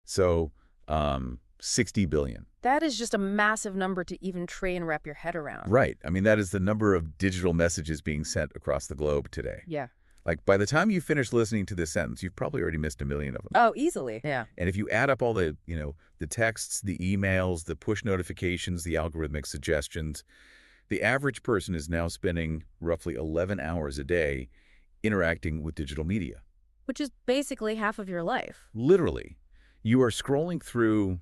So, 60 billion. That is just a massive number to even try and wrap your head around. Right. I mean, that is the number of digital messages being sent across the globe today. Yeah. Like, by the time you finish listening to this sentence, you've probably already missed a million of them. Oh, easily. Yeah. And if you add up all the, the texts, the emails, the push notifications, the algorithmic suggestions, the average person is now spending roughly 11 hours a day interacting with digital media. Which is basically half of your life. Literally. You are scrolling through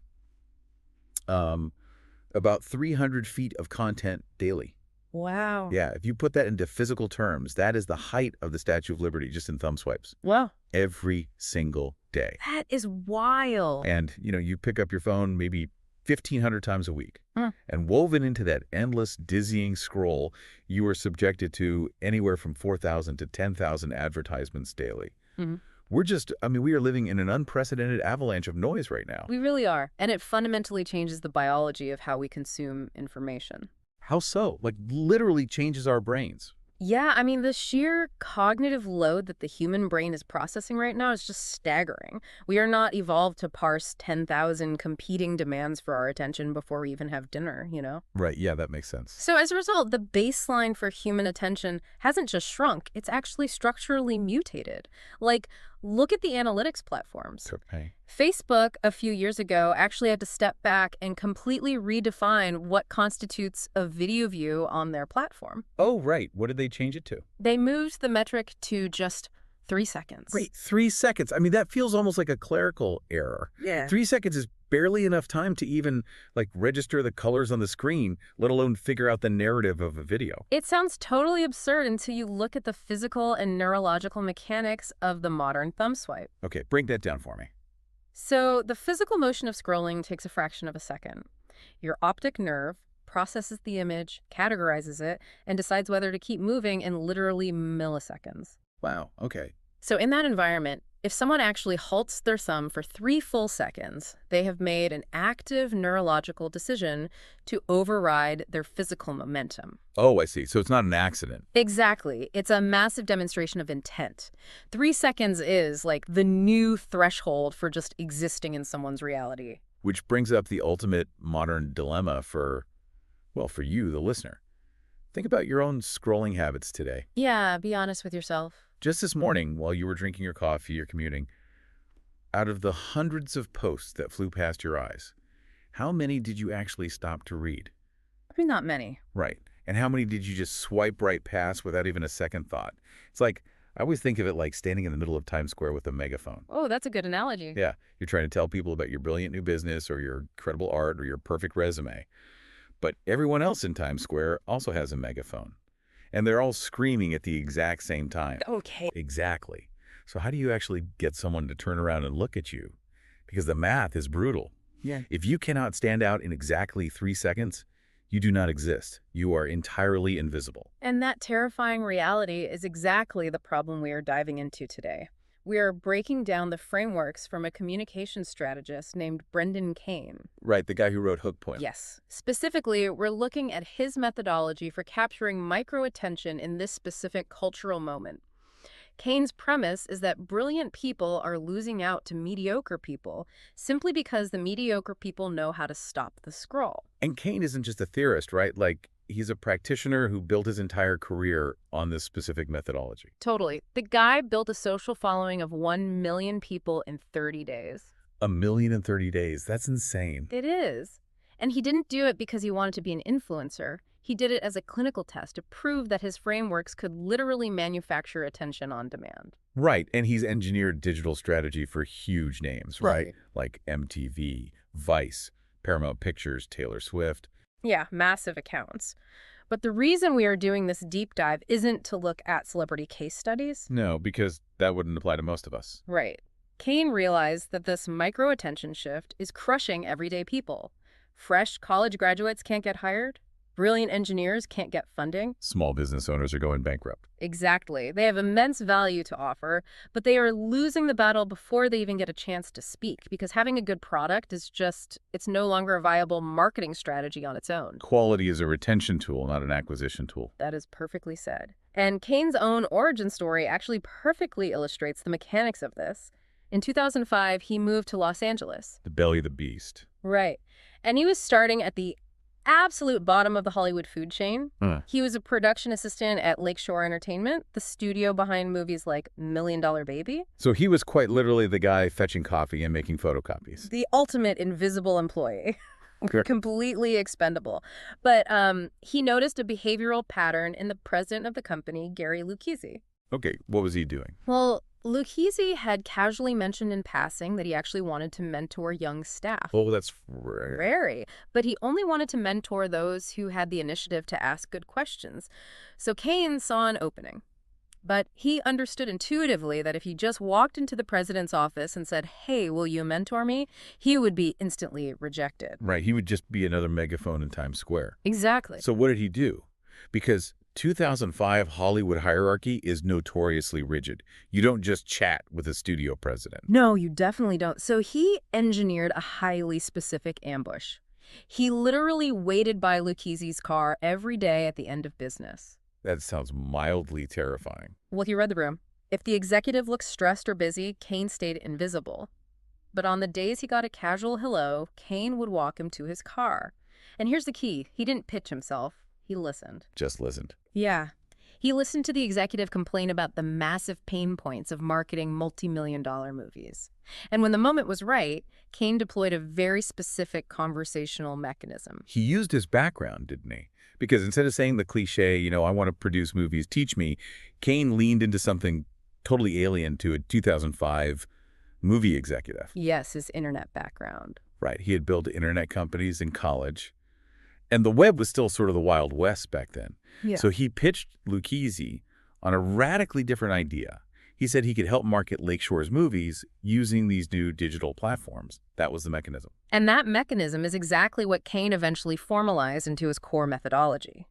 about 300 feet of content daily. Wow. Yeah, if you put that into physical terms, that is the height of the Statue of Liberty just in thumb swipes. Wow. Every single day. That is wild. And, you pick up your phone maybe 1,500 times a week. And woven into that endless, dizzying scroll, you are subjected to anywhere from 4,000 to 10,000 advertisements daily. Mm-hmm. We are living in an unprecedented avalanche of noise right now. We really are. And it fundamentally changes the biology of how we consume information. How so? Like, literally changes our brains. Yeah, I mean, the sheer cognitive load that the human brain is processing right now is just staggering. We are not evolved to parse 10,000 competing demands for our attention before we even have dinner, Right, yeah, that makes sense. So as a result, the baseline for human attention hasn't just shrunk, it's actually structurally mutated. Like, look at the analytics platforms. Okay. Facebook, a few years ago, actually had to step back and completely redefine what constitutes a video view on their platform. Oh, right. What did they change it to? They moved the metric to just 3 seconds. Wait, 3 seconds. I mean, that feels almost like a clerical error. Yeah. 3 seconds is barely enough time to even, register the colors on the screen, let alone figure out the narrative of a video. It sounds totally absurd until you look at the physical and neurological mechanics of the modern thumb swipe. Okay, break that down for me. So the physical motion of scrolling takes a fraction of a second. Your optic nerve processes the image, categorizes it, and decides whether to keep moving in literally milliseconds. Wow, okay. So in that environment, if someone actually halts their thumb for 3 full seconds, they have made an active neurological decision to override their physical momentum. Oh, I see. So it's not an accident. Exactly. It's a massive demonstration of intent. 3 seconds is like the new threshold for just existing in someone's reality. Which brings up the ultimate modern dilemma for you, the listener. Think about your own scrolling habits today. Yeah, be honest with yourself. Just this morning, while you were drinking your coffee or commuting, out of the hundreds of posts that flew past your eyes, how many did you actually stop to read? I mean, not many. Right. And how many did you just swipe right past without even a second thought? It's like, I always think of it like standing in the middle of Times Square with a megaphone. Oh, that's a good analogy. Yeah, you're trying to tell people about your brilliant new business or your incredible art or your perfect resume. But everyone else in Times Square also has a megaphone. And they're all screaming at the exact same time. Okay. Exactly. So how do you actually get someone to turn around and look at you? Because the math is brutal. Yeah. If you cannot stand out in exactly 3 seconds, you do not exist. You are entirely invisible. And that terrifying reality is exactly the problem we are diving into today. We are breaking down the frameworks from a communication strategist named Brendan Kane. Right, the guy who wrote Hook Point. Yes. Specifically, we're looking at his methodology for capturing micro-attention in this specific cultural moment. Kane's premise is that brilliant people are losing out to mediocre people simply because the mediocre people know how to stop the scroll. And Kane isn't just a theorist, right? He's a practitioner who built his entire career on this specific methodology. Totally. The guy built a social following of 1 million people in 30 days. 1 million in 30 days. That's insane. It is. And he didn't do it because he wanted to be an influencer. He did it as a clinical test to prove that his frameworks could literally manufacture attention on demand. Right. And he's engineered digital strategy for huge names, right? Like MTV, Vice, Paramount Pictures, Taylor Swift. Yeah, massive accounts. But the reason we are doing this deep dive isn't to look at celebrity case studies. No, because that wouldn't apply to most of us. Right. Kane realized that this micro-attention shift is crushing everyday people. Fresh college graduates can't get hired. Brilliant engineers can't get funding. Small business owners are going bankrupt. Exactly. They have immense value to offer, but they are losing the battle before they even get a chance to speak because having a good product is it's no longer a viable marketing strategy on its own. Quality is a retention tool, not an acquisition tool. That is perfectly said. And Kane's own origin story actually perfectly illustrates the mechanics of this. In 2005, he moved to Los Angeles. The belly of the beast. Right. And he was starting at the absolute bottom of the Hollywood food chain. He was a production assistant at Lakeshore Entertainment, the studio behind movies like Million Dollar Baby. So he was quite literally the guy fetching coffee and making photocopies. The ultimate invisible employee. Sure. Completely expendable. But he noticed a behavioral pattern in the president of the company, Gary Lucchese. Okay, what was he doing? Well, Lucchese had casually mentioned in passing that he actually wanted to mentor young staff. Oh, that's rare. Very. But he only wanted to mentor those who had the initiative to ask good questions. So Kane saw an opening. But he understood intuitively that if he just walked into the president's office and said, "Hey, will you mentor me?" he would be instantly rejected. Right, he would just be another megaphone in Times Square. Exactly. So what did he do? Because 2005 Hollywood hierarchy is notoriously rigid. You don't just chat with a studio president. No, you definitely don't. So he engineered a highly specific ambush. He literally waited by Lucchese's car every day at the end of business. That sounds mildly terrifying. Well, he read the room. If the executive looked stressed or busy, Kane stayed invisible. But on the days he got a casual hello, Kane would walk him to his car. And here's the key. He didn't pitch himself. He listened. Just listened. Yeah. He listened to the executive complain about the massive pain points of marketing multi-million-dollar movies. And when the moment was right, Kane deployed a very specific conversational mechanism. He used his background, didn't he? Because instead of saying the cliche, I want to produce movies, teach me, Kane leaned into something totally alien to a 2005 movie executive. Yes, his internet background. Right. He had built internet companies in college. And the web was still sort of the Wild West back then. Yeah. So he pitched Lucchese on a radically different idea. He said he could help market Lakeshore's movies using these new digital platforms. That was the mechanism. And that mechanism is exactly what Kane eventually formalized into his core methodology.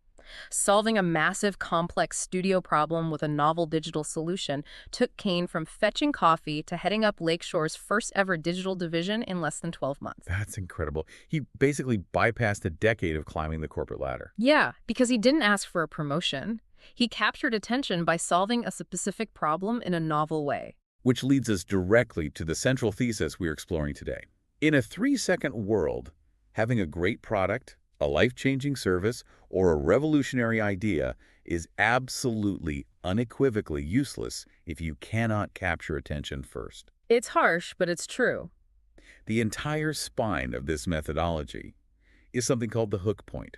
Solving a massive, complex studio problem with a novel digital solution took Kane from fetching coffee to heading up Lakeshore's first ever digital division in less than 12 months. That's incredible. He basically bypassed a decade of climbing the corporate ladder. Yeah, because he didn't ask for a promotion. He captured attention by solving a specific problem in a novel way. Which leads us directly to the central thesis we're exploring today. In a 3-second world, having a great product, a life-changing service, or a revolutionary idea is absolutely, unequivocally useless if you cannot capture attention first. It's harsh, but it's true. The entire spine of this methodology is something called the hook point.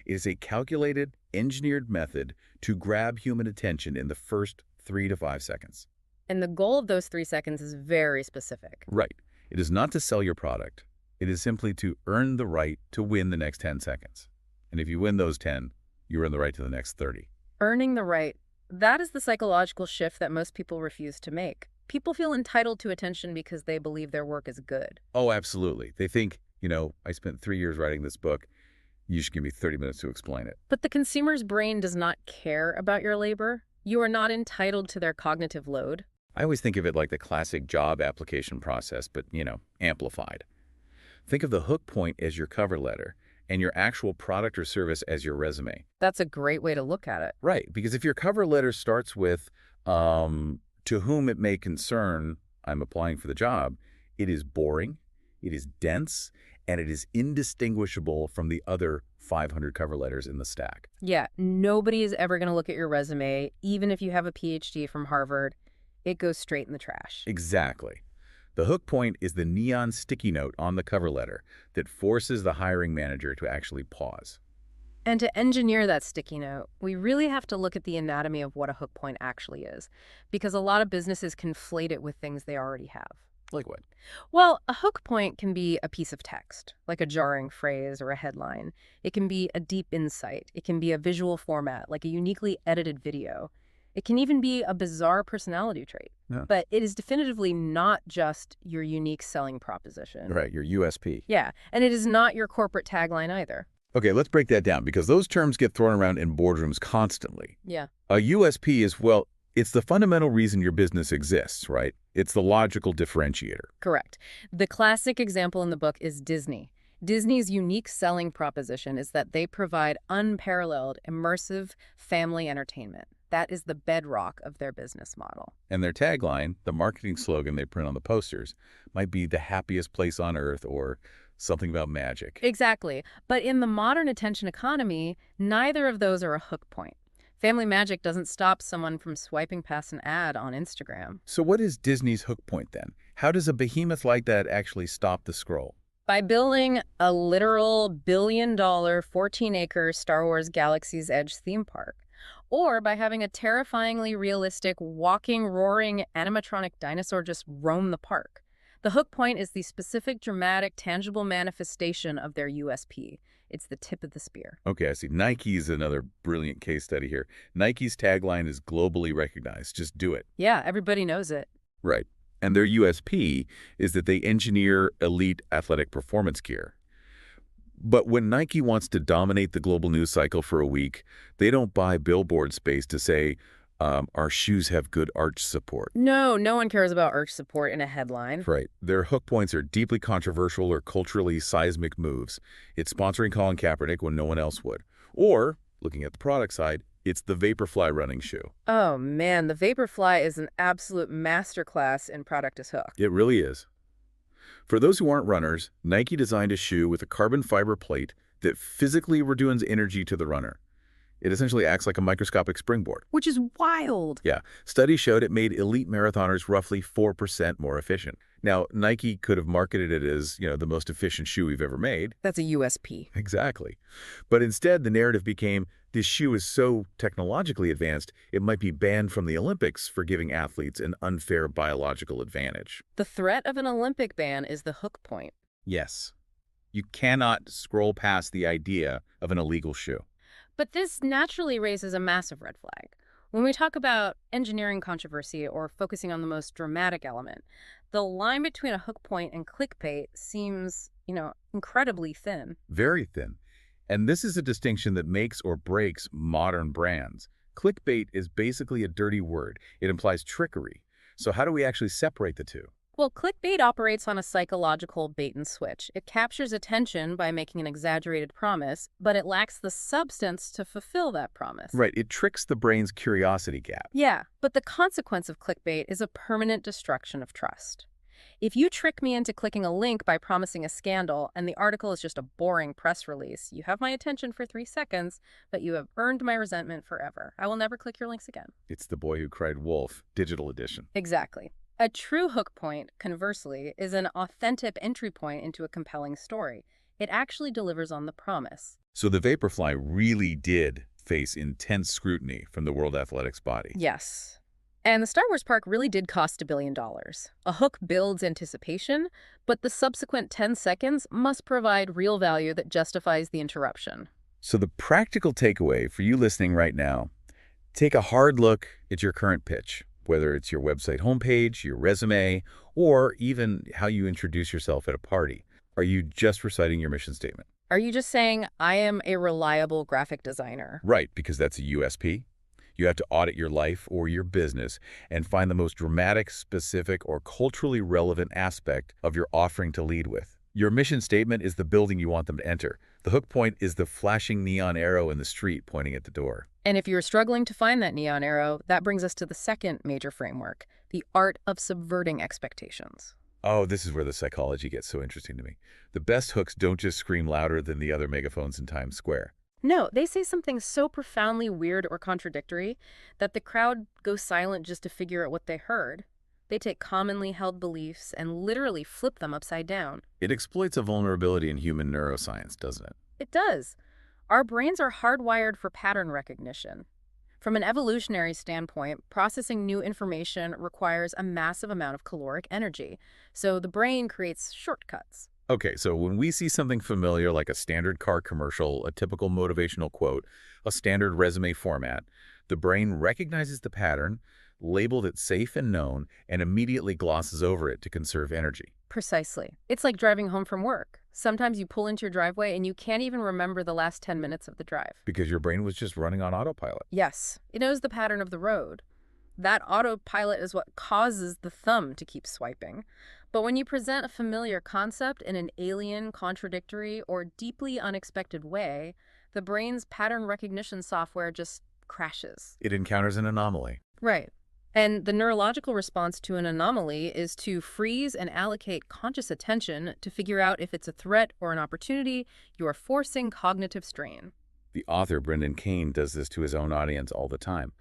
It is a calculated, engineered method to grab human attention in the first 3 to 5 seconds. And the goal of those 3 seconds is very specific. Right. It is not to sell your product. It is simply to earn the right to win the next 10 seconds. And if you win those 10, you earn the right to the next 30. Earning the right, that is the psychological shift that most people refuse to make. People feel entitled to attention because they believe their work is good. Oh, absolutely. They think, I spent 3 years writing this book. You should give me 30 minutes to explain it. But the consumer's brain does not care about your labor. You are not entitled to their cognitive load. I always think of it like the classic job application process, but, amplified. Think of the hook point as your cover letter and your actual product or service as your resume. That's a great way to look at it. Right, because if your cover letter starts with, to whom it may concern, I'm applying for the job, it is boring, it is dense, and it is indistinguishable from the other 500 cover letters in the stack. Yeah, nobody is ever going to look at your resume, even if you have a PhD from Harvard. It goes straight in the trash. Exactly. The hook point is the neon sticky note on the cover letter that forces the hiring manager to actually pause. And to engineer that sticky note, we really have to look at the anatomy of what a hook point actually is, because a lot of businesses conflate it with things they already have. Like what? Well, a hook point can be a piece of text, like a jarring phrase or a headline. It can be a deep insight. It can be a visual format, like a uniquely edited video. It can even be a bizarre personality trait. Yeah. But it is definitively not just your unique selling proposition. Right, your USP. Yeah, and it is not your corporate tagline either. Okay, let's break that down because those terms get thrown around in boardrooms constantly. Yeah. A USP is, well, it's the fundamental reason your business exists, right? It's the logical differentiator. Correct. The classic example in the book is Disney. Disney's unique selling proposition is that they provide unparalleled, immersive family entertainment. That is the bedrock of their business model. And their tagline, the marketing slogan they print on the posters, might be the happiest place on earth or something about magic. Exactly. But in the modern attention economy, neither of those are a hook point. Family magic doesn't stop someone from swiping past an ad on Instagram. So what is Disney's hook point then? How does a behemoth like that actually stop the scroll? By building a literal billion-dollar, 14-acre Star Wars Galaxy's Edge theme park, or by having a terrifyingly realistic, walking, roaring animatronic dinosaur just roam the park. The hook point is the specific, dramatic, tangible manifestation of their USP. It's the tip of the spear. Okay, I see. Nike is another brilliant case study here. Nike's tagline is globally recognized. Just do it. Yeah, everybody knows it. Right. And their USP is that they engineer elite athletic performance gear. But when Nike wants to dominate the global news cycle for a week, they don't buy billboard space to say, our shoes have good arch support. No, no one cares about arch support in a headline. Right. Their hook points are deeply controversial or culturally seismic moves. It's sponsoring Colin Kaepernick when no one else would. Or, looking at the product side, it's the Vaporfly running shoe. Oh man, the Vaporfly is an absolute masterclass in product as hook. It really is. For those who aren't runners, Nike designed a shoe with a carbon fiber plate that physically returns energy to the runner. It essentially acts like a microscopic springboard. Which is wild. Yeah, studies showed it made elite marathoners roughly 4% more efficient. Now, Nike could have marketed it as, the most efficient shoe we've ever made. That's a USP. Exactly. But instead, the narrative became, this shoe is so technologically advanced, it might be banned from the Olympics for giving athletes an unfair biological advantage. The threat of an Olympic ban is the hook point. Yes. You cannot scroll past the idea of an illegal shoe. But this naturally raises a massive red flag. When we talk about engineering controversy or focusing on the most dramatic element, the line between a hook point and clickbait seems, incredibly thin. Very thin. And this is a distinction that makes or breaks modern brands. Clickbait is basically a dirty word. It implies trickery. So how do we actually separate the two? Well, clickbait operates on a psychological bait and switch. It captures attention by making an exaggerated promise, but it lacks the substance to fulfill that promise. Right, it tricks the brain's curiosity gap. Yeah, but the consequence of clickbait is a permanent destruction of trust. If you trick me into clicking a link by promising a scandal and the article is just a boring press release, you have my attention for 3 seconds, but you have earned my resentment forever. I will never click your links again. It's The Boy Who Cried Wolf, digital edition. Exactly. A true hook point, conversely, is an authentic entry point into a compelling story. It actually delivers on the promise. So the Vaporfly really did face intense scrutiny from the World Athletics body. Yes. And the Star Wars park really did cost $1 billion. A hook builds anticipation, but the subsequent 10 seconds must provide real value that justifies the interruption. So the practical takeaway for you listening right now, take a hard look at your current pitch, whether it's your website homepage, your resume, or even how you introduce yourself at a party. Are you just reciting your mission statement? Are you just saying, I am a reliable graphic designer? Right, because that's a USP. You have to audit your life or your business and find the most dramatic, specific, or culturally relevant aspect of your offering to lead with. Your mission statement is the building you want them to enter. The hook point is the flashing neon arrow in the street pointing at the door. And if you're struggling to find that neon arrow, that brings us to the second major framework, the art of subverting expectations. Oh, this is where the psychology gets so interesting to me. The best hooks don't just scream louder than the other megaphones in Times Square. No, they say something so profoundly weird or contradictory that the crowd goes silent just to figure out what they heard. They take commonly held beliefs and literally flip them upside down. It exploits a vulnerability in human neuroscience, doesn't it? It does. Our brains are hardwired for pattern recognition. From an evolutionary standpoint, processing new information requires a massive amount of caloric energy, so the brain creates shortcuts. Okay, so when we see something familiar like a standard car commercial, a typical motivational quote, a standard resume format, the brain recognizes the pattern, labeled it safe and known, and immediately glosses over it to conserve energy. Precisely. It's like driving home from work. Sometimes you pull into your driveway and you can't even remember the last 10 minutes of the drive. Because your brain was just running on autopilot. Yes, it knows the pattern of the road. That autopilot is what causes the thumb to keep swiping. But when you present a familiar concept in an alien, contradictory, or deeply unexpected way, the brain's pattern recognition software just crashes. It encounters an anomaly. Right. And the neurological response to an anomaly is to freeze and allocate conscious attention to figure out if it's a threat or an opportunity. You are forcing cognitive strain. The author, Brendan Kane, does this to his own audience all the time.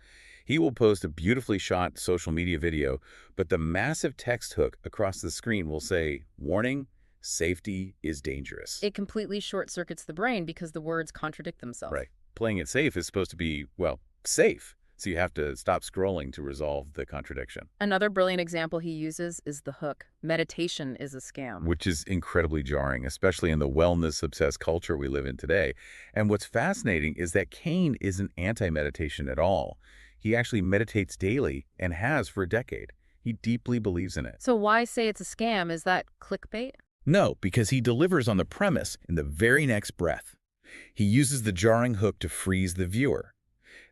He will post a beautifully shot social media video, but the massive text hook across the screen will say, "Warning, safety is dangerous." It completely short-circuits the brain because the words contradict themselves. Right. Playing it safe is supposed to be, well, safe. So you have to stop scrolling to resolve the contradiction. Another brilliant example he uses is the hook. Meditation is a scam. Which is incredibly jarring, especially in the wellness-obsessed culture we live in today. And what's fascinating is that Kane isn't anti-meditation at all. He actually meditates daily and has for a decade. He deeply believes in it. So why say it's a scam? Is that clickbait? No, because he delivers on the premise in the very next breath. He uses the jarring hook to freeze the viewer.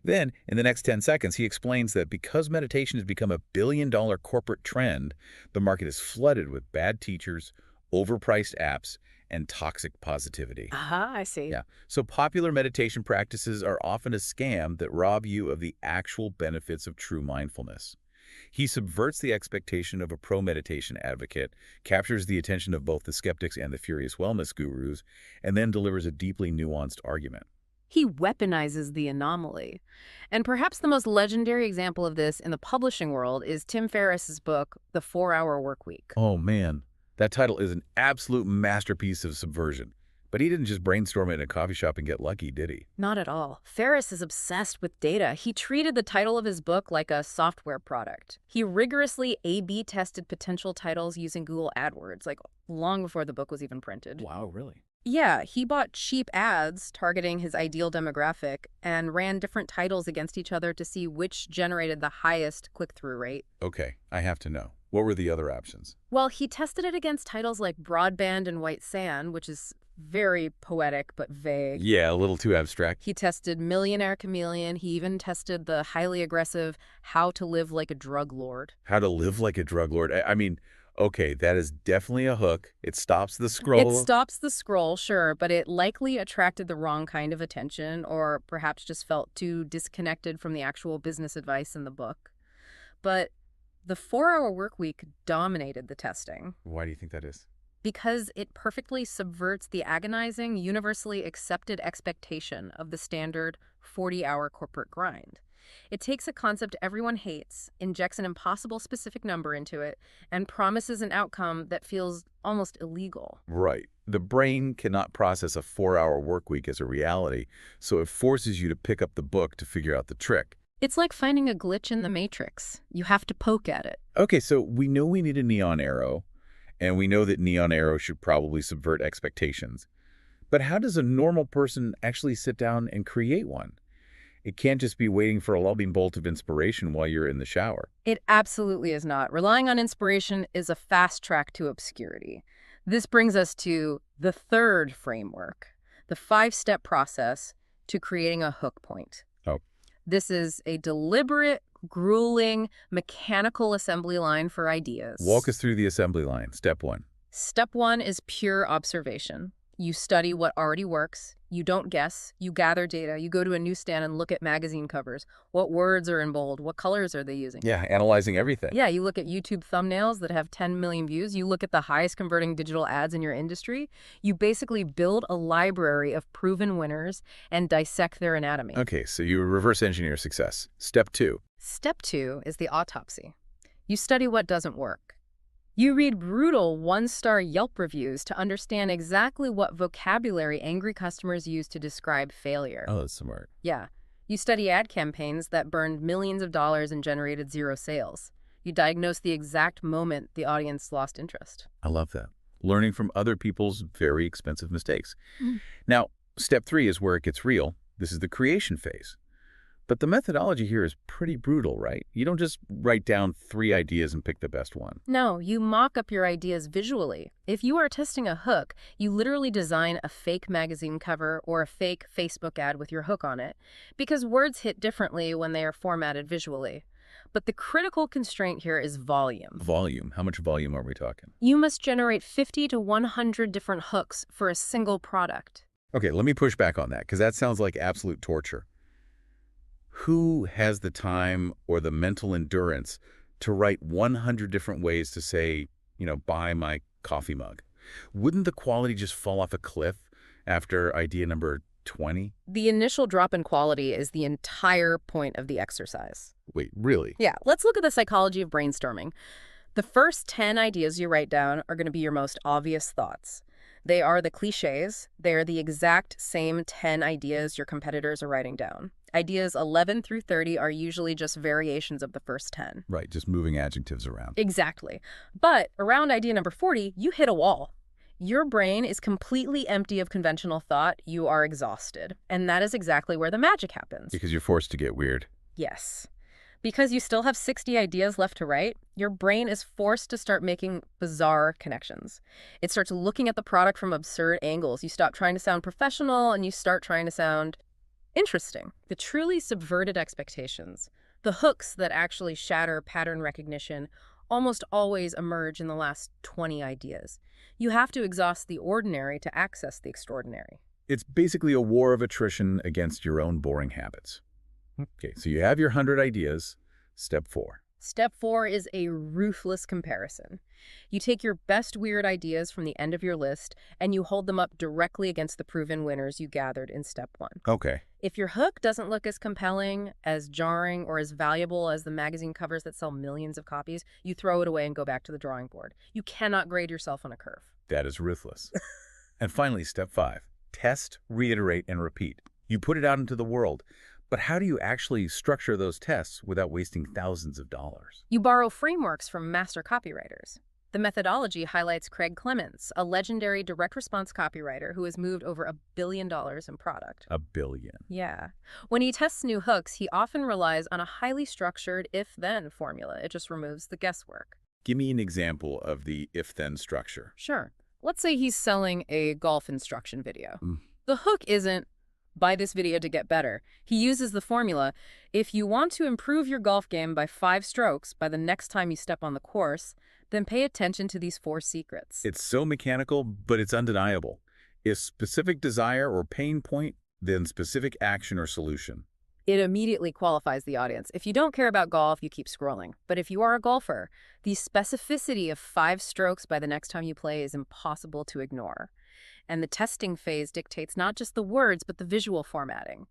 Then, in the next 10 seconds, he explains that because meditation has become a billion-dollar corporate trend, the market is flooded with bad teachers, overpriced apps, and toxic positivity. I see. Yeah. So popular meditation practices are often a scam that rob you of the actual benefits of true mindfulness. He subverts the expectation of a pro-meditation advocate, captures the attention of both the skeptics and the furious wellness gurus, and then delivers a deeply nuanced argument. He weaponizes the anomaly. And perhaps the most legendary example of this in the publishing world is Tim Ferriss's book, The 4-Hour Workweek. Oh, man. That title is an absolute masterpiece of subversion. But he didn't just brainstorm it in a coffee shop and get lucky, did he? Not at all. Ferriss is obsessed with data. He treated the title of his book like a software product. He rigorously A/B tested potential titles using Google AdWords, like long before the book was even printed. Wow, really? Yeah, he bought cheap ads targeting his ideal demographic and ran different titles against each other to see which generated the highest click-through rate. Okay, I have to know. What were the other options? Well, he tested it against titles like Broadband and White Sand, which is very poetic but vague. Yeah, a little too abstract. He tested Millionaire Chameleon. He even tested the highly aggressive How to Live Like a Drug Lord. How to live like a drug lord. I mean, okay, that is definitely a hook. It stops the scroll. It stops the scroll, sure, but it likely attracted the wrong kind of attention or perhaps just felt too disconnected from the actual business advice in the book. But the 4-Hour Workweek dominated the testing. Why do you think that is? Because it perfectly subverts the agonizing, universally accepted expectation of the standard 40-hour corporate grind. It takes a concept everyone hates, injects an impossible specific number into it, and promises an outcome that feels almost illegal. Right. The brain cannot process a 4-hour workweek as a reality, so it forces you to pick up the book to figure out the trick. It's like finding a glitch in the matrix. You have to poke at it. Okay, so we know we need a neon arrow, and we know that neon arrow should probably subvert expectations. But how does a normal person actually sit down and create one? It can't just be waiting for a lightning bolt of inspiration while you're in the shower. It absolutely is not. Relying on inspiration is a fast track to obscurity. This brings us to the third framework, the 5-step process to creating a hook point. Oh. This is a deliberate, grueling, mechanical assembly line for ideas. Walk us through the assembly line. Step 1. Step 1 is pure observation. You study what already works. You don't guess. You gather data. You go to a newsstand and look at magazine covers. What words are in bold? What colors are they using? Yeah, analyzing everything. Yeah, you look at YouTube thumbnails that have 10 million views. You look at the highest converting digital ads in your industry. You basically build a library of proven winners and dissect their anatomy. Okay, so you reverse engineer success. Step 2. Step 2 is the autopsy. You study what doesn't work. You read brutal 1-star Yelp reviews to understand exactly what vocabulary angry customers use to describe failure. Oh, that's smart. Yeah. You study ad campaigns that burned millions of dollars and generated 0 sales. You diagnose the exact moment the audience lost interest. I love that. Learning from other people's very expensive mistakes. Now, step 3 is where it gets real. This is the creation phase. But the methodology here is pretty brutal, right? You don't just write down 3 ideas and pick the best one. No, you mock up your ideas visually. If you are testing a hook, you literally design a fake magazine cover or a fake Facebook ad with your hook on it, because words hit differently when they are formatted visually. But the critical constraint here is volume. Volume. How much volume are we talking? You must generate 50 to 100 different hooks for a single product. Okay, let me push back on that, because that sounds like absolute torture. Who has the time or the mental endurance to write 100 different ways to say, buy my coffee mug? Wouldn't the quality just fall off a cliff after idea number 20? The initial drop in quality is the entire point of the exercise. Wait, really? Yeah, let's look at the psychology of brainstorming. The first 10 ideas you write down are going to be your most obvious thoughts. They are the cliches. They are the exact same 10 ideas your competitors are writing down. Ideas 11 through 30 are usually just variations of the first 10. Right, just moving adjectives around. Exactly. But around idea number 40, you hit a wall. Your brain is completely empty of conventional thought. You are exhausted. And that is exactly where the magic happens. Because you're forced to get weird. Yes. Because you still have 60 ideas left to write, your brain is forced to start making bizarre connections. It starts looking at the product from absurd angles. You stop trying to sound professional and you start trying to sound interesting. The truly subverted expectations, the hooks that actually shatter pattern recognition, almost always emerge in the last 20 ideas. You have to exhaust the ordinary to access the extraordinary. It's basically a war of attrition against your own boring habits. Okay, so you have your 100 ideas. Step 4. Step 4 is a ruthless comparison. You take your best weird ideas from the end of your list and you hold them up directly against the proven winners you gathered in step 1. Okay. If your hook doesn't look as compelling, as jarring, or as valuable as the magazine covers that sell millions of copies, you throw it away and go back to the drawing board. You cannot grade yourself on a curve. That is ruthless. And finally, step 5. Test, reiterate, and repeat. You put it out into the world. But how do you actually structure those tests without wasting thousands of dollars? You borrow frameworks from master copywriters. The methodology highlights Craig Clements, a legendary direct response copywriter who has moved over $1 billion in product. $1 billion. Yeah. When he tests new hooks, he often relies on a highly structured if-then formula. It just removes the guesswork. Give me an example of the if-then structure. Sure. Let's say he's selling a golf instruction video. The hook isn't, buy this video to get better. He uses the formula, if you want to improve your golf game by 5 strokes by the next time you step on the course, then pay attention to these 4 secrets. It's so mechanical, but it's undeniable. If specific desire or pain point, then specific action or solution. It immediately qualifies the audience. If you don't care about golf, you keep scrolling. But if you are a golfer, the specificity of 5 strokes by the next time you play is impossible to ignore. And the testing phase dictates not just the words, but the visual formatting.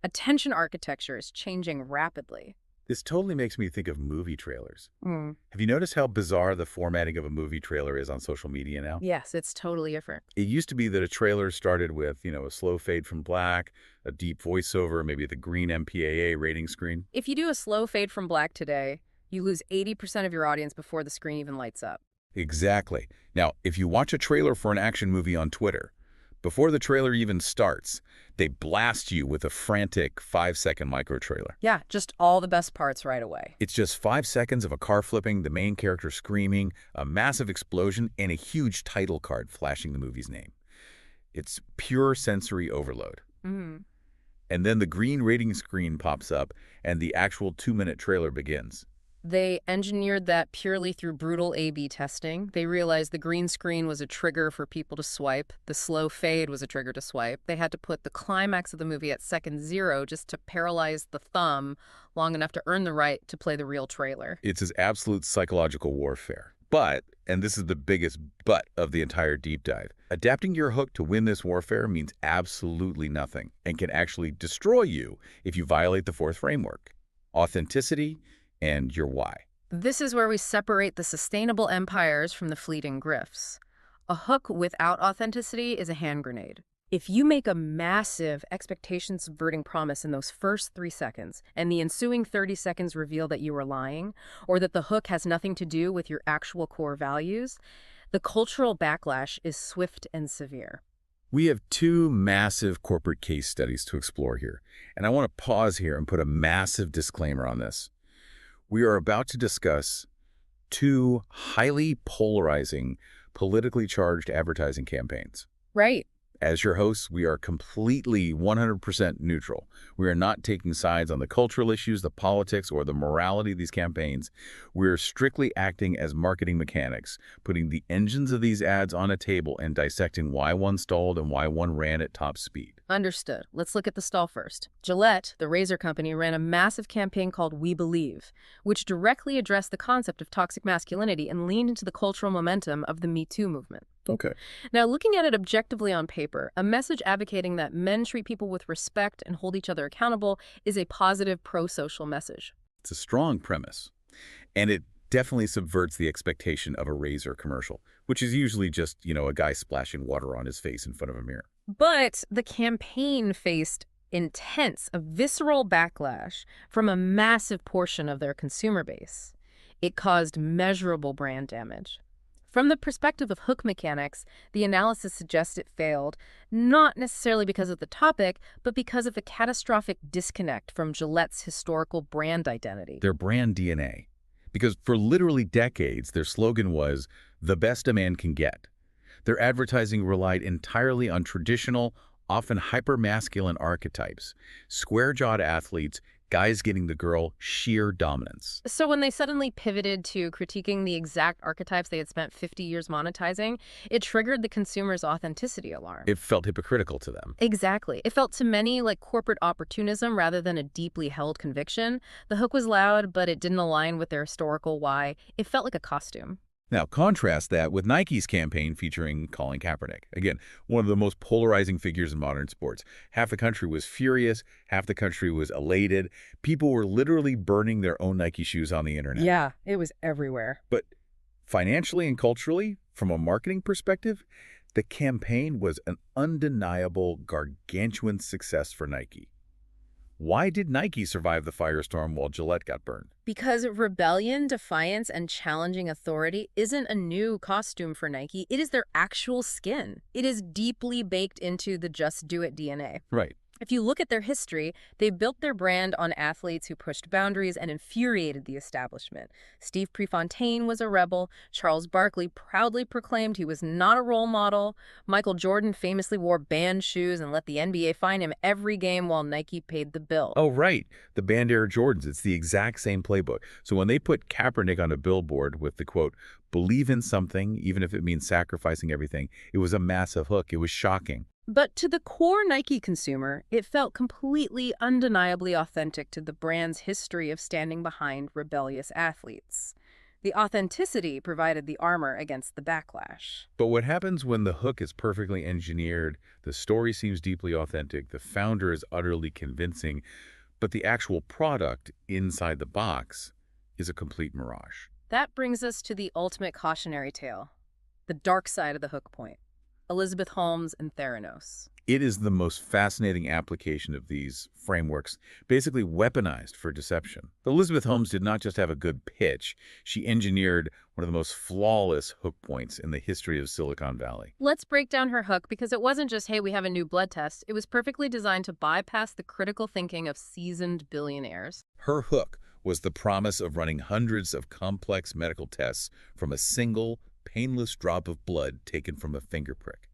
Attention architecture is changing rapidly. This totally makes me think of movie trailers. Mm. Have you noticed how bizarre the formatting of a movie trailer is on social media now? Yes, it's totally different. It used to be that a trailer started with, a slow fade from black, a deep voiceover, maybe the green MPAA rating screen. If you do a slow fade from black today, you lose 80% of your audience before the screen even lights up. Exactly. Now, if you watch a trailer for an action movie on Twitter, before the trailer even starts, they blast you with a frantic 5-second micro trailer. Yeah, just all the best parts right away. It's just 5 seconds of a car flipping, the main character screaming, a massive explosion, and a huge title card flashing the movie's name. It's pure sensory overload. Mm-hmm. And then the green rating screen pops up, and the actual 2-minute trailer begins. They engineered that purely through brutal A/B testing. They realized the green screen was a trigger for people to swipe. The slow fade was a trigger to swipe. They had to put the climax of the movie at second 0 just to paralyze the thumb long enough to earn the right to play the real trailer. It's as absolute psychological warfare. But, and this is the biggest but of the entire deep dive, adapting your hook to win this warfare means absolutely nothing and can actually destroy you if you violate the 4th framework: authenticity and your why. This is where we separate the sustainable empires from the fleeting grifts. A hook without authenticity is a hand grenade. If you make a massive expectation-subverting promise in those first 3 seconds, and the ensuing 30 seconds reveal that you are lying, or that the hook has nothing to do with your actual core values, the cultural backlash is swift and severe. We have 2 massive corporate case studies to explore here, and I want to pause here and put a massive disclaimer on this. We are about to discuss 2 highly polarizing, politically charged advertising campaigns. Right. As your hosts, we are completely 100% neutral. We are not taking sides on the cultural issues, the politics, or the morality of these campaigns. We are strictly acting as marketing mechanics, putting the engines of these ads on a table and dissecting why one stalled and why one ran at top speed. Understood. Let's look at the stall first. Gillette, the razor company, ran a massive campaign called We Believe, which directly addressed the concept of toxic masculinity and leaned into the cultural momentum of the Me Too movement. Okay. Now, looking at it objectively on paper, a message advocating that men treat people with respect and hold each other accountable is a positive pro-social message. It's a strong premise, and it definitely subverts the expectation of a razor commercial, which is usually just, a guy splashing water on his face in front of a mirror. But the campaign faced a visceral backlash from a massive portion of their consumer base. It caused measurable brand damage. From the perspective of hook mechanics, the analysis suggests it failed, not necessarily because of the topic, but because of a catastrophic disconnect from Gillette's historical brand identity. Their brand DNA. Because for literally decades, their slogan was, "The best a man can get." Their advertising relied entirely on traditional, often hyper-masculine archetypes. Square-jawed athletes, guys getting the girl, sheer dominance. So when they suddenly pivoted to critiquing the exact archetypes they had spent 50 years monetizing, it triggered the consumer's authenticity alarm. It felt hypocritical to them. Exactly. It felt to many like corporate opportunism rather than a deeply held conviction. The hook was loud, but it didn't align with their historical why. It felt like a costume. Now, contrast that with Nike's campaign featuring Colin Kaepernick. Again, one of the most polarizing figures in modern sports. Half the country was furious, half the country was elated. People were literally burning their own Nike shoes on the internet. Yeah, it was everywhere. But financially and culturally, from a marketing perspective, the campaign was an undeniable, gargantuan success for Nike. Why did Nike survive the firestorm while Gillette got burned? Because rebellion, defiance, and challenging authority isn't a new costume for Nike. It is their actual skin. It is deeply baked into the Just Do It DNA. Right. If you look at their history, they built their brand on athletes who pushed boundaries and infuriated the establishment. Steve Prefontaine was a rebel. Charles Barkley proudly proclaimed he was not a role model. Michael Jordan famously wore banned shoes and let the NBA fine him every game while Nike paid the bill. Oh, right. The banned Air Jordans. It's the exact same playbook. So when they put Kaepernick on a billboard with the quote, "Believe in something, even if it means sacrificing everything," it was a massive hook. It was shocking. But to the core Nike consumer, it felt completely undeniably authentic to the brand's history of standing behind rebellious athletes. The authenticity provided the armor against the backlash. But what happens when the hook is perfectly engineered, the story seems deeply authentic, the founder is utterly convincing, but the actual product inside the box is a complete mirage? That brings us to the ultimate cautionary tale, the dark side of the hook point. Elizabeth Holmes and Theranos. It is the most fascinating application of these frameworks, basically weaponized for deception. But Elizabeth Holmes did not just have a good pitch, she engineered one of the most flawless hook points in the history of Silicon Valley. Let's break down her hook because it wasn't just, hey, we have a new blood test. It was perfectly designed to bypass the critical thinking of seasoned billionaires. Her hook was the promise of running hundreds of complex medical tests from a single, painless drop of blood taken from a finger prick.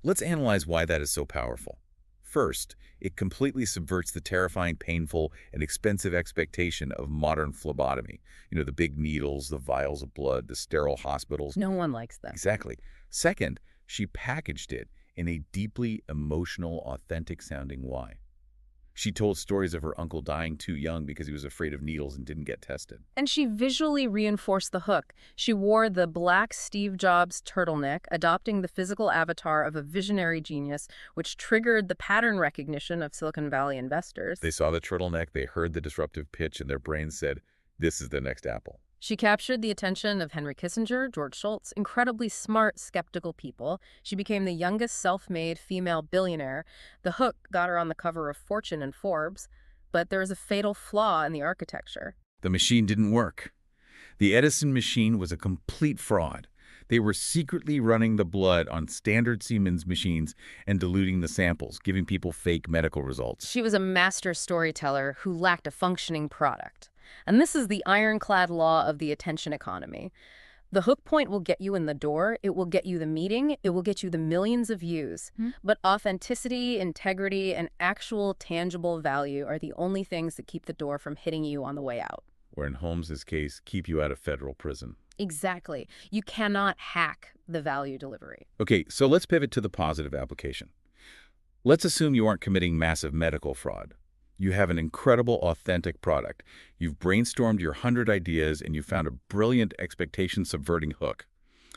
Let's analyze why that is so powerful. First, it completely subverts the terrifying, painful, and expensive expectation of modern phlebotomy. The big needles, the vials of blood, the sterile hospitals. No one likes that. Exactly. Second, she packaged it in a deeply emotional, authentic-sounding why. She told stories of her uncle dying too young because he was afraid of needles and didn't get tested. And she visually reinforced the hook. She wore the black Steve Jobs turtleneck, adopting the physical avatar of a visionary genius, which triggered the pattern recognition of Silicon Valley investors. They saw the turtleneck, they heard the disruptive pitch, and their brains said, "This is the next Apple." She captured the attention of Henry Kissinger, George Shultz, incredibly smart, skeptical people. She became the youngest self-made female billionaire. The hook got her on the cover of Fortune and Forbes, but there was a fatal flaw in the architecture. The machine didn't work. The Edison machine was a complete fraud. They were secretly running the blood on standard Siemens machines and diluting the samples, giving people fake medical results. She was a master storyteller who lacked a functioning product. And this is the ironclad law of the attention economy. The hook point will get you in the door, it will get you the meeting, it will get you the millions of views. But authenticity, integrity, and actual tangible value are the only things that keep the door from hitting you on the way out. Or in Holmes's case, keep you out of federal prison. Exactly. You cannot hack the value delivery. Okay, so let's pivot to the positive application. Let's assume you aren't committing massive medical fraud. You have an incredible, authentic product. You've brainstormed your 100 ideas and you found a brilliant expectation-subverting hook.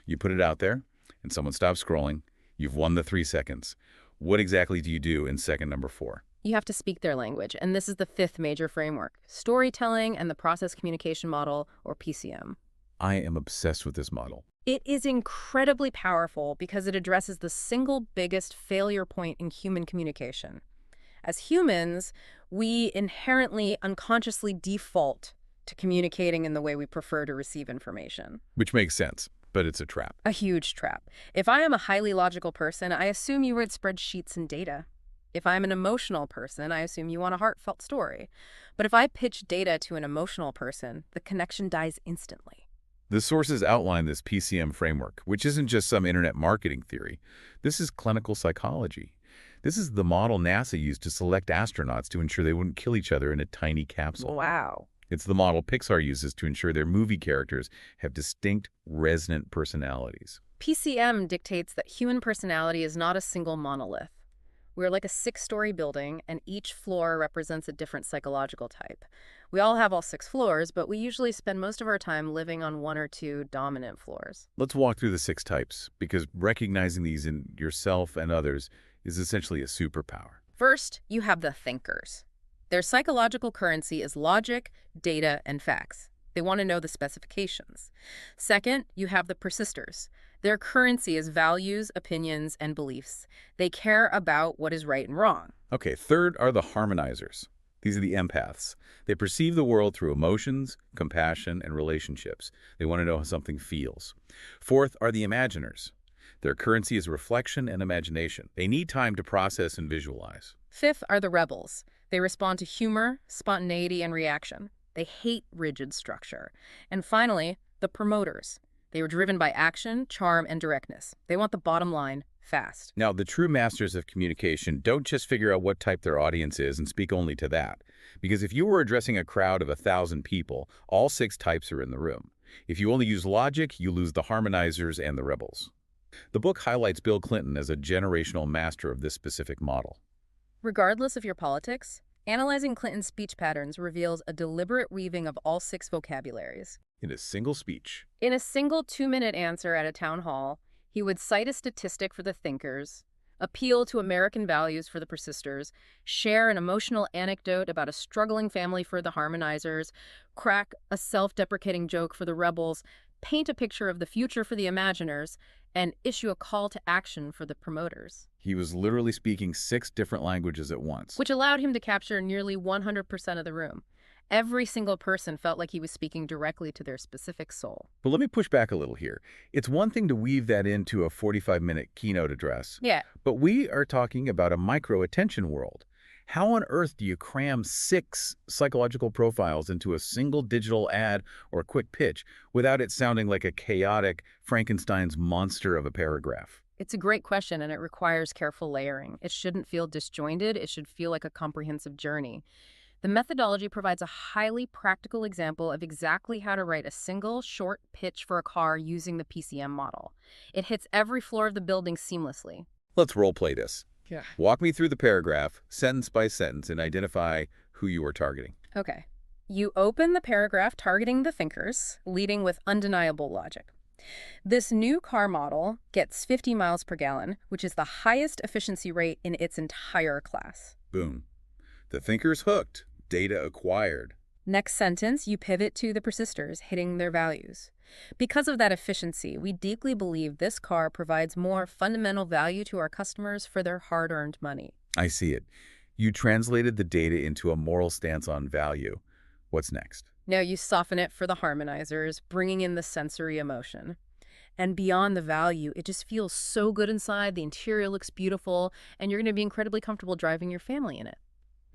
You put it out there, and someone stops scrolling. You've won the 3 seconds. What exactly do you do in second number 4? You have to speak their language, and this is the fifth major framework, storytelling and the process communication model, or PCM. I am obsessed with this model. It is incredibly powerful because it addresses the single biggest failure point in human communication. As humans, we inherently, unconsciously default to communicating in the way we prefer to receive information. Which makes sense, but it's a trap. A huge trap. If I am a highly logical person, I assume you read spreadsheets and data. If I'm an emotional person, I assume you want a heartfelt story. But if I pitch data to an emotional person, the connection dies instantly. The sources outline this PCM framework, which isn't just some internet marketing theory. This is clinical psychology. This is the model NASA used to select astronauts to ensure they wouldn't kill each other in a tiny capsule. Wow. It's the model Pixar uses to ensure their movie characters have distinct, resonant personalities. PCM dictates that human personality is not a single monolith. We're like a 6-story building, and each floor represents a different psychological type. We all have all 6 floors, but we usually spend most of our time living on 1 or 2 dominant floors. Let's walk through the 6 types, because recognizing these in yourself and others is essentially a superpower. First, you have the thinkers. Their psychological currency is logic, data, and facts. They want to know the specifications. Second, you have the persisters. Their currency is values, opinions, and beliefs. They care about what is right and wrong. Okay, third are the harmonizers. These are the empaths. They perceive the world through emotions, compassion, and relationships. They want to know how something feels. Fourth are the imaginers. Their currency is reflection and imagination. They need time to process and visualize. Fifth are the rebels. They respond to humor, spontaneity, and reaction. They hate rigid structure. And finally, the promoters. They are driven by action, charm, and directness. They want the bottom line fast. Now, the true masters of communication don't just figure out what type their audience is and speak only to that. Because if you were addressing a crowd of 1,000 people, all 6 types are in the room. If you only use logic, you lose the harmonizers and the rebels. The book highlights Bill Clinton as a generational master of this specific model. Regardless of your politics, analyzing Clinton's speech patterns reveals a deliberate weaving of all 6 vocabularies. In a single speech. In a single 2-minute answer at a town hall, he would cite a statistic for the thinkers, appeal to American values for the persisters, share an emotional anecdote about a struggling family for the harmonizers, crack a self-deprecating joke for the rebels, paint a picture of the future for the imaginers, and issue a call to action for the promoters. He was literally speaking 6 different languages at once. Which allowed him to capture nearly 100% of the room. Every single person felt like he was speaking directly to their specific soul. But let me push back a little here. It's one thing to weave that into a 45-minute keynote address. Yeah. But we are talking about a micro-attention world. How on earth do you cram 6 psychological profiles into a single digital ad or quick pitch without it sounding like a chaotic Frankenstein's monster of a paragraph? It's a great question, and it requires careful layering. It shouldn't feel disjointed. It should feel like a comprehensive journey. The methodology provides a highly practical example of exactly how to write a single, short pitch for a car using the PCM model. It hits every floor of the building seamlessly. Let's role-play this. Yeah. Walk me through the paragraph, sentence by sentence, and identify who you are targeting. Okay. You open the paragraph targeting the thinkers, leading with undeniable logic. This new car model gets 50 miles per gallon, which is the highest efficiency rate in its entire class. Boom. The thinker's hooked. Data acquired. Next sentence, you pivot to the persisters, hitting their values. Because of that efficiency, we deeply believe this car provides more fundamental value to our customers for their hard-earned money. I see it. You translated the data into a moral stance on value. What's next? Now you soften it for the harmonizers, bringing in the sensory emotion. And beyond the value, it just feels so good inside, the interior looks beautiful, and you're going to be incredibly comfortable driving your family in it.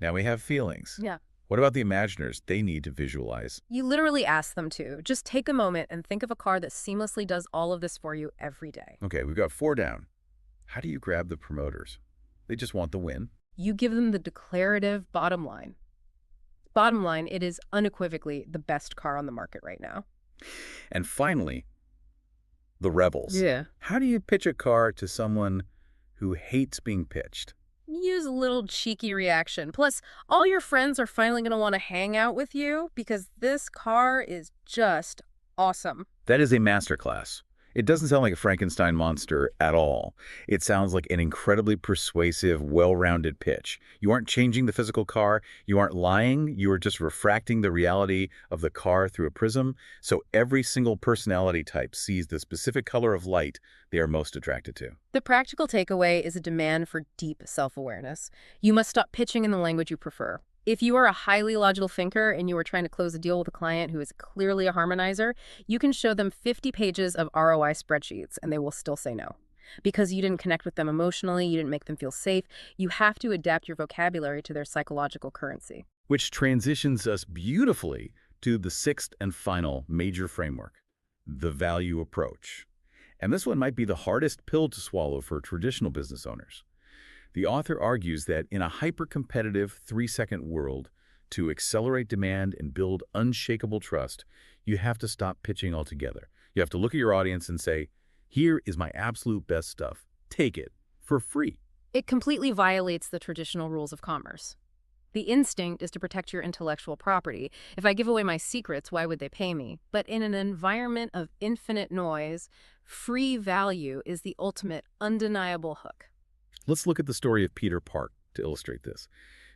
Now we have feelings. Yeah. What about the imaginers? They need to visualize. You literally ask them to. Just take a moment and think of a car that seamlessly does all of this for you every day. Okay, we've got 4 down. How do you grab the promoters? They just want the win. You give them the declarative bottom line. Bottom line, it is unequivocally the best car on the market right now. And finally, the rebels. Yeah. How do you pitch a car to someone who hates being pitched? Use a little cheeky reaction. Plus, all your friends are finally going to want to hang out with you because this car is just awesome. That is a masterclass. It doesn't sound like a Frankenstein monster at all. It sounds like an incredibly persuasive, well-rounded pitch. You aren't changing the physical car. You aren't lying. You are just refracting the reality of the car through a prism. So every single personality type sees the specific color of light they are most attracted to. The practical takeaway is a demand for deep self-awareness. You must stop pitching in the language you prefer. If you are a highly logical thinker and you are trying to close a deal with a client who is clearly a harmonizer, you can show them 50 pages of ROI spreadsheets and they will still say no. Because you didn't connect with them emotionally, you didn't make them feel safe, you have to adapt your vocabulary to their psychological currency. Which transitions us beautifully to the 6th and final major framework, the value approach. And this one might be the hardest pill to swallow for traditional business owners. The author argues that in a hyper-competitive 3-second world, to accelerate demand and build unshakable trust, you have to stop pitching altogether. You have to look at your audience and say, here is my absolute best stuff. Take it for free. It completely violates the traditional rules of commerce. The instinct is to protect your intellectual property. If I give away my secrets, why would they pay me? But in an environment of infinite noise, free value is the ultimate undeniable hook. Let's look at the story of Peter Park to illustrate this.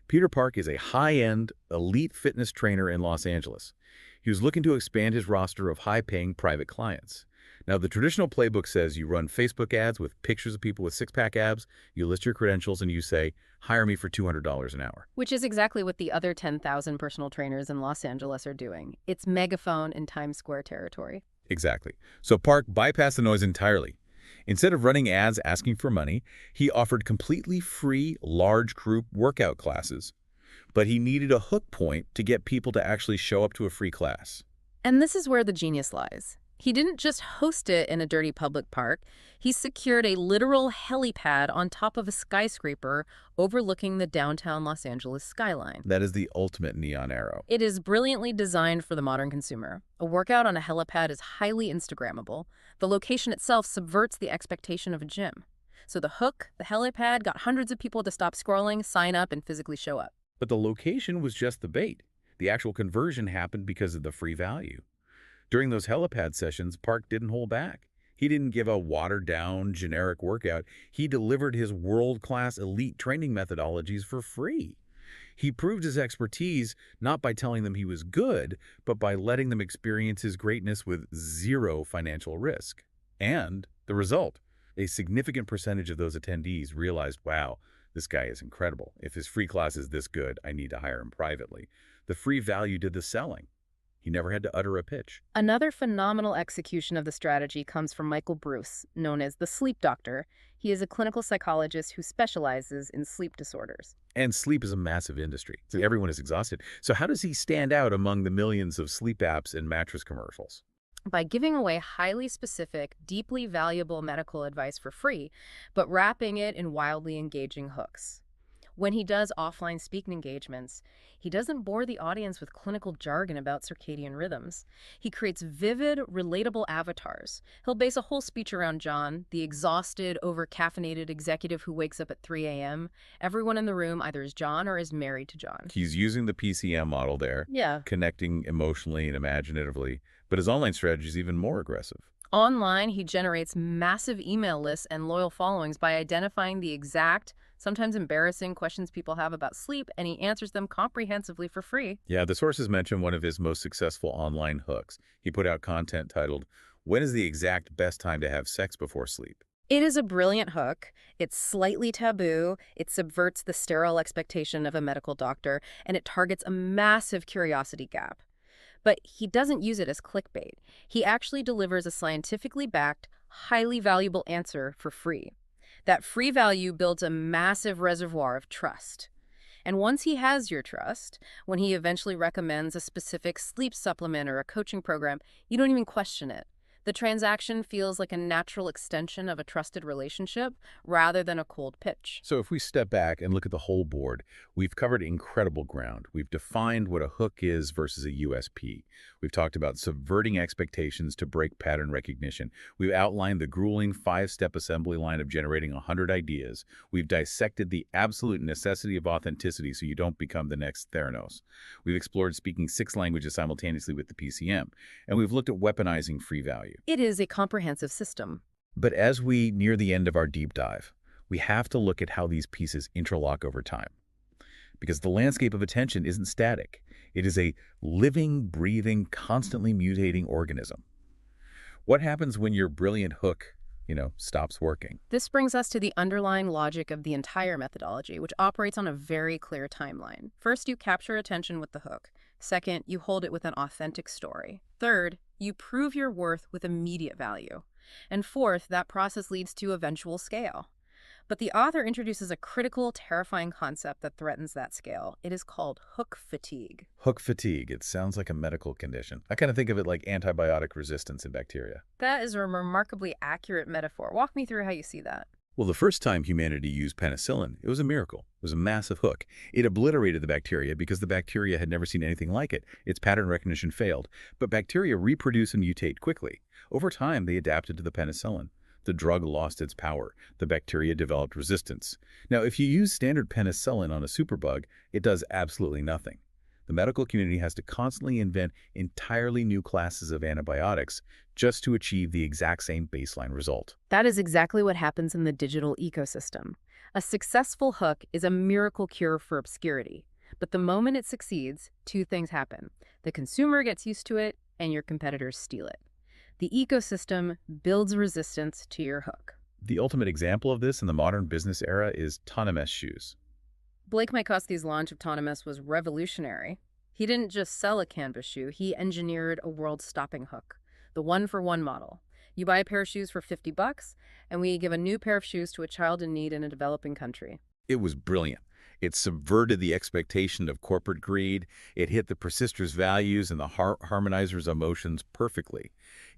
Peter Park is a high-end, elite fitness trainer in Los Angeles. He was looking to expand his roster of high-paying private clients. Now, the traditional playbook says you run Facebook ads with pictures of people with six-pack abs, you list your credentials, and you say, hire me for $200 an hour. Which is exactly what the other 10,000 personal trainers in Los Angeles are doing. It's megaphone in Times Square territory. Exactly. So Park bypassed the noise entirely. Instead of running ads asking for money, he offered completely free large group workout classes. But he needed a hook point to get people to actually show up to a free class. And this is where the genius lies. He didn't just host it in a dirty public park. He secured a literal helipad on top of a skyscraper overlooking the downtown Los Angeles skyline. That is the ultimate neon arrow. It is brilliantly designed for the modern consumer. A workout on a helipad is highly Instagrammable. The location itself subverts the expectation of a gym. So the hook, the helipad, got hundreds of people to stop scrolling, sign up, and physically show up. But the location was just the bait. The actual conversion happened because of the free value. During those helipad sessions, Park didn't hold back. He didn't give a watered-down, generic workout. He delivered his world-class elite training methodologies for free. He proved his expertise not by telling them he was good, but by letting them experience his greatness with zero financial risk. And the result, a significant percentage of those attendees realized, wow, this guy is incredible. If his free class is this good, I need to hire him privately. The free value did the selling. He never had to utter a pitch. Another phenomenal execution of the strategy comes from Michael Bruce, known as the sleep doctor. He is a clinical psychologist who specializes in sleep disorders. And sleep is a massive industry. So everyone is exhausted. So how does he stand out among the millions of sleep apps and mattress commercials? By giving away highly specific, deeply valuable medical advice for free, but wrapping it in wildly engaging hooks. When he does offline speaking engagements, he doesn't bore the audience with clinical jargon about circadian rhythms. He creates vivid, relatable avatars. He'll base a whole speech around John, the exhausted, over-caffeinated executive who wakes up at 3 a.m. Everyone in the room either is John or is married to John. He's using the PCM model there, connecting emotionally and imaginatively, but his online strategy is even more aggressive. Online, he generates massive email lists and loyal followings by identifying the exact, sometimes embarrassing questions people have about sleep, and he answers them comprehensively for free. Yeah, the sources mention one of his most successful online hooks. He put out content titled, "When is the exact best time to have sex before sleep?" It is a brilliant hook. It's slightly taboo. It subverts the sterile expectation of a medical doctor, and it targets a massive curiosity gap. But he doesn't use it as clickbait. He actually delivers a scientifically backed, highly valuable answer for free. That free value builds a massive reservoir of trust. And once he has your trust, when he eventually recommends a specific sleep supplement or a coaching program, you don't even question it. The transaction feels like a natural extension of a trusted relationship rather than a cold pitch. So if we step back and look at the whole board, we've covered incredible ground. We've defined what a hook is versus a USP. We've talked about subverting expectations to break pattern recognition. We've outlined the grueling five-step assembly line of generating 100 ideas. We've dissected the absolute necessity of authenticity so you don't become the next Theranos. We've explored speaking 6 languages simultaneously with the PCM. And we've looked at weaponizing free value. It is a comprehensive system. But as we near the end of our deep dive, we have to look at how these pieces interlock over time. Because the landscape of attention isn't static. It is a living, breathing, constantly mutating organism. What happens when your brilliant hook, stops working? This brings us to the underlying logic of the entire methodology, which operates on a very clear timeline. First, you capture attention with the hook. Second, you hold it with an authentic story. Third, you prove your worth with immediate value. And fourth, that process leads to eventual scale. But the author introduces a critical, terrifying concept that threatens that scale. It is called hook fatigue. Hook fatigue. It sounds like a medical condition. I kind of think of it like antibiotic resistance in bacteria. That is a remarkably accurate metaphor. Walk me through how you see that. Well, the first time humanity used penicillin, it was a miracle. It was a massive hook. It obliterated the bacteria because the bacteria had never seen anything like it. Its pattern recognition failed. But bacteria reproduce and mutate quickly. Over time, they adapted to the penicillin. The drug lost its power. The bacteria developed resistance. Now, if you use standard penicillin on a superbug, it does absolutely nothing. The medical community has to constantly invent entirely new classes of antibiotics just to achieve the exact same baseline result. That is exactly what happens in the digital ecosystem. A successful hook is a miracle cure for obscurity. But the moment it succeeds, two things happen. The consumer gets used to it, and your competitors steal it. The ecosystem builds resistance to your hook. The ultimate example of this in the modern business era is Tonemes shoes. Blake Mykowski's launch of Tonemes was revolutionary. He didn't just sell a canvas shoe, he engineered a world-stopping hook, the one-for-one model. You buy a pair of shoes for $50, and we give a new pair of shoes to a child in need in a developing country. It was brilliant. It subverted the expectation of corporate greed. It hit the persisters' values and the harmonizers' emotions perfectly.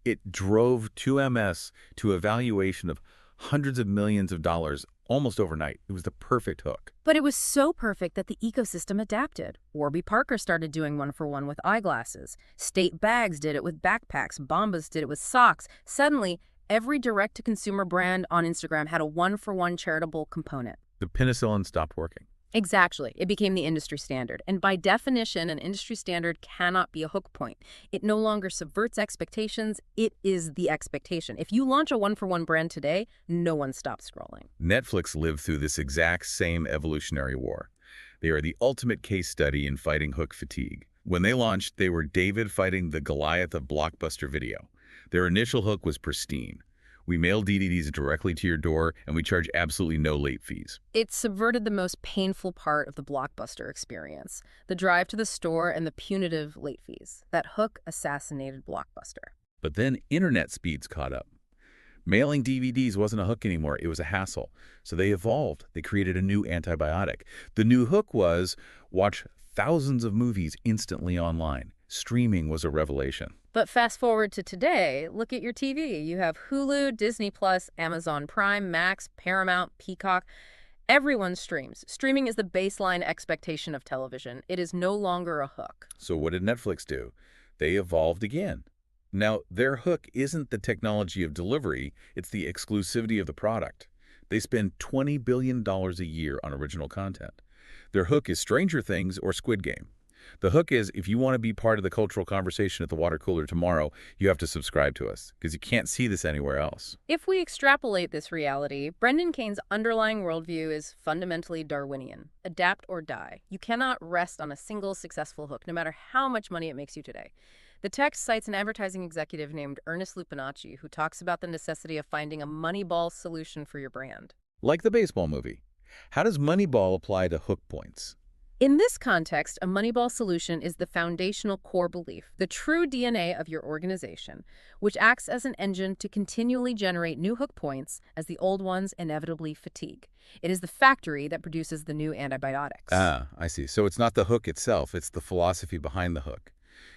It drove 2MS to a valuation of hundreds of millions of dollars almost overnight. It was the perfect hook. But it was so perfect that the ecosystem adapted. Warby Parker started doing one-for-one with eyeglasses. State Bags did it with backpacks. Bombas did it with socks. Suddenly, every direct-to-consumer brand on Instagram had a one-for-one charitable component. The penicillin stopped working. Exactly. It became the industry standard. And by definition, an industry standard cannot be a hook point. It no longer subverts expectations. It is the expectation. If you launch a one-for-one brand today, no one stops scrolling. Netflix lived through this exact same evolutionary war. They are the ultimate case study in fighting hook fatigue. When they launched, they were David fighting the Goliath of blockbuster video. Their initial hook was pristine. We mail DVDs directly to your door, and we charge absolutely no late fees. It subverted the most painful part of the blockbuster experience, the drive to the store and the punitive late fees. That hook assassinated Blockbuster. But then internet speeds caught up. Mailing DVDs wasn't a hook anymore. It was a hassle. So they evolved. They created a new antibiotic. The new hook was watch thousands of movies instantly online. Streaming was a revelation. But fast forward to today, look at your TV. You have Hulu, Disney+, Amazon Prime, Max, Paramount, Peacock. Everyone streams. Streaming is the baseline expectation of television. It is no longer a hook. So what did Netflix do? They evolved again. Now, their hook isn't the technology of delivery, it's the exclusivity of the product. They spend $20 billion a year on original content. Their hook is Stranger Things or Squid Game. The hook is, if you want to be part of the cultural conversation at the water cooler tomorrow, you have to subscribe to us, because you can't see this anywhere else. If we extrapolate this reality, Brendan Kane's underlying worldview is fundamentally Darwinian. Adapt or die. You cannot rest on a single successful hook, no matter how much money it makes you today. The text cites an advertising executive named Ernest Lupinacci, who talks about the necessity of finding a Moneyball solution for your brand. Like the baseball movie. How does Moneyball apply to hook points? In this context, a Moneyball solution is the foundational core belief, the true DNA of your organization, which acts as an engine to continually generate new hook points as the old ones inevitably fatigue. It is the factory that produces the new antibiotics. Ah, I see. So it's not the hook itself, it's the philosophy behind the hook.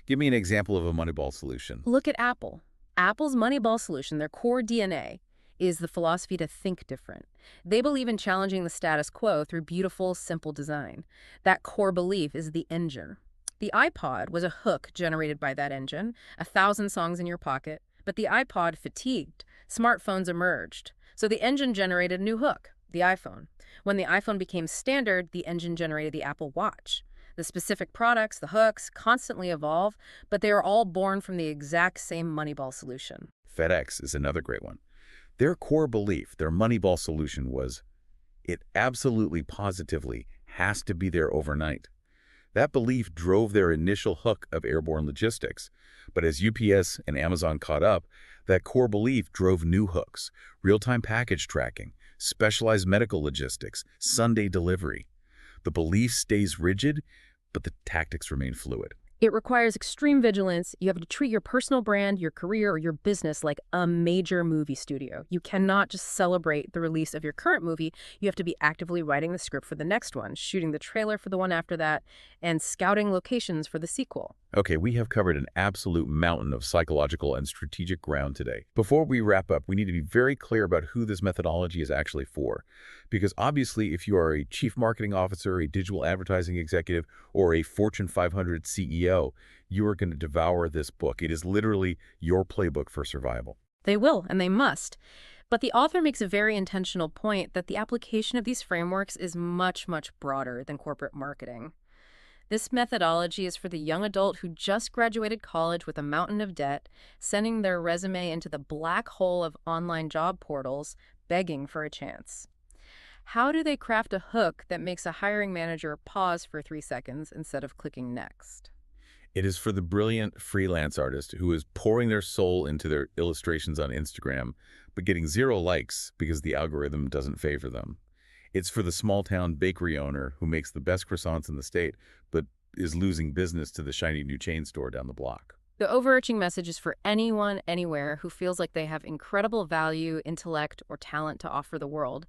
Give me an example of a Moneyball solution. Look at Apple. Apple's Moneyball solution, their core DNA, is the philosophy to think different. They believe in challenging the status quo through beautiful, simple design. That core belief is the engine. The iPod was a hook generated by that engine, 1,000 songs in your pocket, but the iPod fatigued. Smartphones emerged. So the engine generated a new hook, the iPhone. When the iPhone became standard, the engine generated the Apple Watch. The specific products, the hooks, constantly evolve, but they are all born from the exact same Moneyball solution. FedEx is another great one. Their core belief, their Moneyball solution was, it absolutely positively has to be there overnight. That belief drove their initial hook of airborne logistics. But as UPS and Amazon caught up, that core belief drove new hooks, real-time package tracking, specialized medical logistics, Sunday delivery. The belief stays rigid, but the tactics remain fluid. It requires extreme vigilance. You have to treat your personal brand, your career, or your business like a major movie studio. You cannot just celebrate the release of your current movie. You have to be actively writing the script for the next one, shooting the trailer for the one after that, and scouting locations for the sequel. Okay, we have covered an absolute mountain of psychological and strategic ground today. Before we wrap up, we need to be very clear about who this methodology is actually for. Because obviously, if you are a chief marketing officer, a digital advertising executive, or a Fortune 500 CEO, you are going to devour this book. It is literally your playbook for survival. They will, and they must. But the author makes a very intentional point that the application of these frameworks is much, much broader than corporate marketing. This methodology is for the young adult who just graduated college with a mountain of debt, sending their resume into the black hole of online job portals, begging for a chance. How do they craft a hook that makes a hiring manager pause for 3 seconds instead of clicking next? It is for the brilliant freelance artist who is pouring their soul into their illustrations on Instagram, but getting 0 likes because the algorithm doesn't favor them. It's for the small-town bakery owner who makes the best croissants in the state, but is losing business to the shiny new chain store down the block. The overarching message is for anyone, anywhere, who feels like they have incredible value, intellect, or talent to offer the world,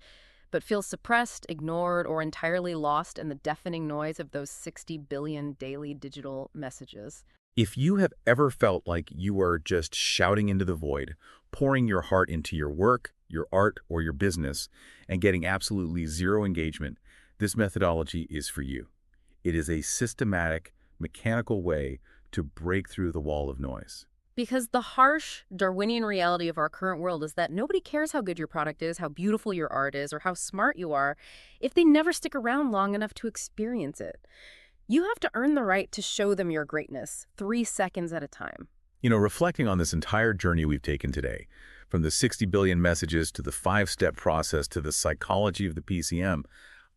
but feels suppressed, ignored, or entirely lost in the deafening noise of those 60 billion daily digital messages. If you have ever felt like you are just shouting into the void, pouring your heart into your work, your art, or your business, and getting absolutely 0 engagement, this methodology is for you. It is a systematic, mechanical way to break through the wall of noise. Because the harsh Darwinian reality of our current world is that nobody cares how good your product is, how beautiful your art is, or how smart you are if they never stick around long enough to experience it. You have to earn the right to show them your greatness, 3 seconds at a time. You know, reflecting on this entire journey we've taken today, from the 60 billion messages to the 5-step process to the psychology of the PCM,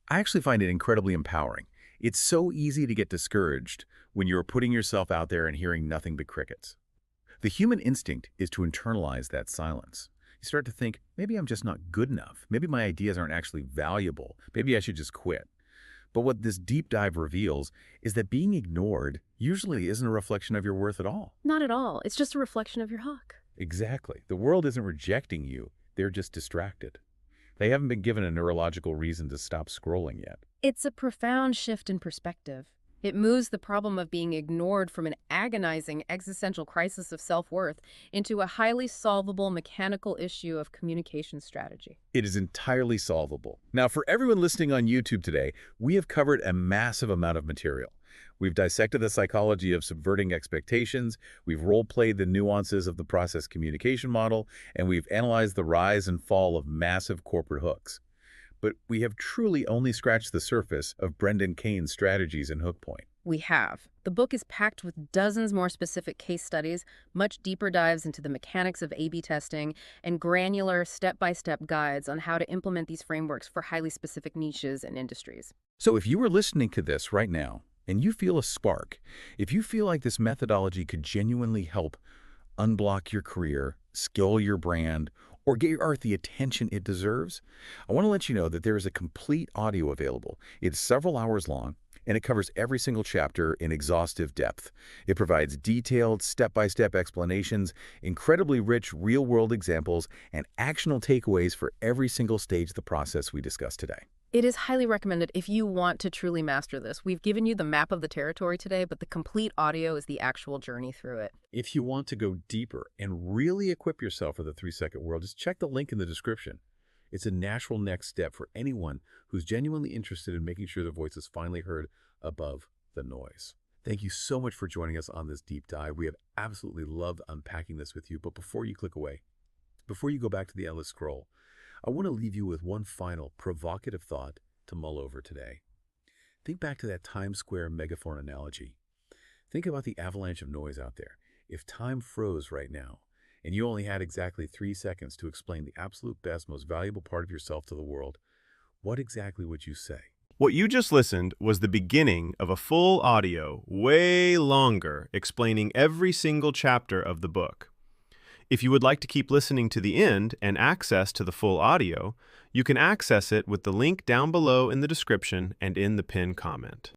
I actually find it incredibly empowering. It's so easy to get discouraged when you're putting yourself out there and hearing nothing but crickets. The human instinct is to internalize that silence. You start to think, maybe I'm just not good enough. Maybe my ideas aren't actually valuable. Maybe I should just quit. But what this deep dive reveals is that being ignored usually isn't a reflection of your worth at all. Not at all. It's just a reflection of your hook. Exactly. The world isn't rejecting you. They're just distracted. They haven't been given a neurological reason to stop scrolling yet. It's a profound shift in perspective. It moves the problem of being ignored from an agonizing existential crisis of self-worth into a highly solvable mechanical issue of communication strategy. It is entirely solvable. Now, for everyone listening on YouTube today, we have covered a massive amount of material. We've dissected the psychology of subverting expectations, we've role-played the nuances of the process communication model, and we've analyzed the rise and fall of massive corporate hooks. But we have truly only scratched the surface of Brendan Kane's strategies and hook point. We have. The book is packed with dozens more specific case studies, much deeper dives into the mechanics of A/B testing, and granular step-by-step guides on how to implement these frameworks for highly specific niches and industries. So if you are listening to this right now, and you feel a spark, if you feel like this methodology could genuinely help unblock your career, scale your brand, or get your art the attention it deserves, I want to let you know that there is a complete audio available. It's several hours long. and it covers every single chapter in exhaustive depth. It provides detailed, step-by-step explanations, incredibly rich real-world examples, and actionable takeaways for every single stage of the process we discussed today. It is highly recommended if you want to truly master this. We've given you the map of the territory today, but the complete audio is the actual journey through it. If you want to go deeper and really equip yourself for the 3-second world, just check the link in the description. It's a natural next step for anyone who's genuinely interested in making sure their voice is finally heard above the noise. Thank you so much for joining us on this deep dive. We have absolutely loved unpacking this with you, but before you click away, before you go back to the endless scroll, I want to leave you with one final provocative thought to mull over today. Think back to that Times Square megaphone analogy. Think about the avalanche of noise out there. If time froze right now, and you only had exactly 3 seconds to explain the absolute best, most valuable part of yourself to the world, what exactly would you say? What you just listened was the beginning of a full audio, way longer, explaining every single chapter of the book. If you would like to keep listening to the end and access to the full audio, you can access it with the link down below in the description and in the pinned comment.